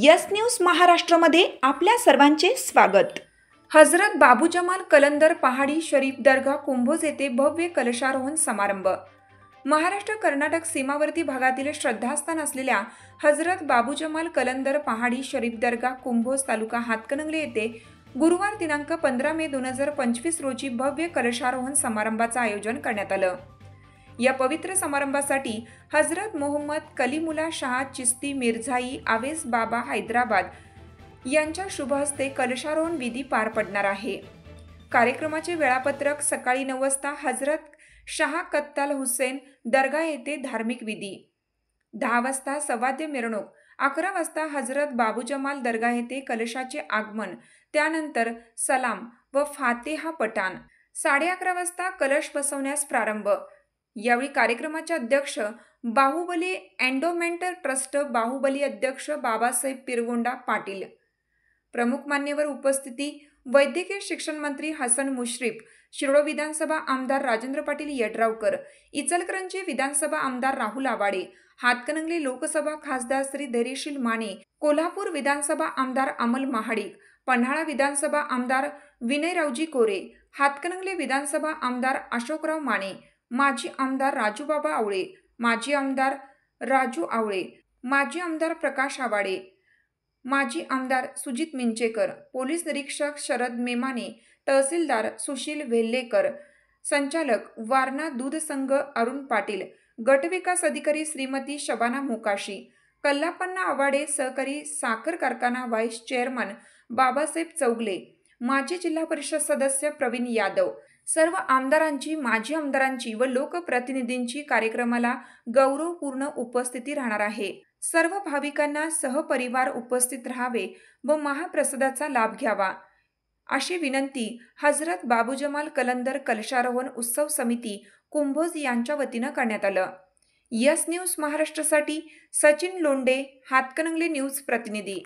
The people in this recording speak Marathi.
यस न्यूज महाराष्ट्रामध्ये आपल्या सर्वांचे स्वागत। हजरत बाबू जमाल कलंदर पहाडी शरीफ दर्गा कुंभोज येथे भव्य कलशारोहण समारंभ। महाराष्ट्र कर्नाटक सीमावर्ती भागातील श्रद्धास्थान असलेल्या हजरत बाबू जमाल कलंदर पहाडी शरीफ दर्गा कुंभोज तालुका हातकणंगले येथे गुरुवार दिनांक 15 मे 2025 रोजी भव्य कलशारोहण समारंभाचे आयोजन करण्यात आलं। या पवित्र समारंभासाठी हजरत मोहम्मद कलीमुल्ला शाह चिश्ती मिर्झाई आवेस बाबा हैदराबाद यांच्या शुभ हस्ते कलशारोहण विधी पार पडणार आहे। कार्यक्रमाचे वेळापत्रक सकाळी 9 वाजता हजरत शाह कत्ताल हुसेन दर्गा येथे धार्मिक विधी, 10 वाजता सवाद्य मिरवणूक, 11 वाजता हजरत बाबू जमाल दर्गा येथे कलशाचे आगमन, त्यानंतर सलाम व फातेहा पठाण, 11:30 वाजता कलश बसवण्यास प्रारंभ। यावेळी कार्यक्रमाचे अध्यक्ष बाहुबली एंडोमेंट ट्रस्ट बाहुबली अध्यक्ष बाबासाहेब पिरगोंडा पाटील, प्रमुख मान्यवर उपस्थिती वैद्यकीय शिक्षण मंत्री हसन मुश्रीफ, शिरोळ विधानसभा आमदार राजेंद्र पाटील यड्रावकर, इचलकरंजी विधानसभा आमदार राहुल आवाडे, हातकणंगले लोकसभा खासदार श्री धैर्यशील माने, कोल्हापूर विधानसभा आमदार अमल महाडिक, पन्हाळा विधानसभा आमदार विनयरावजी कोरे, हातकणंगले विधानसभा आमदार अशोकराव माने, माजी आमदार राजूबाबा आवळे, माजी आमदार राजू आवळे, माजी आमदार प्रकाश आवाडे, माजी आमदार सुजित मिंचेकर, पोलीस निरीक्षक शरद मेमाने, तहसीलदार सुशील वेल्लेकर, संचालक वारणा दूध संघ अरुण पाटील, गटविकास अधिकारी श्रीमती शबाना मोकाशी, कल्लापन्ना आवाडे सहकारी साखर कारखाना व्हाईस चेअरमन बाबासाहेब चौगले, माजी जिल्हा परिषद सदस्य प्रवीण यादव, सर्व आमदारांची, माजी आमदारांची व लोकप्रतिनिधींची कार्यक्रमाला गौरवपूर्ण उपस्थिती राहणार आहे। सर्व भाविकांना सहपरिवार उपस्थित राहावे व महाप्रसादाचा लाभ घ्यावा अशी विनंती हजरत बाबू जमाल कलंदर कलशारोहण उत्सव समिती कुंभोज यांच्या वतीनं करण्यात आलं। यस न्यूज महाराष्ट्रासाठी सचिन लोंडे, हातकणंगले न्यूज प्रतिनिधी।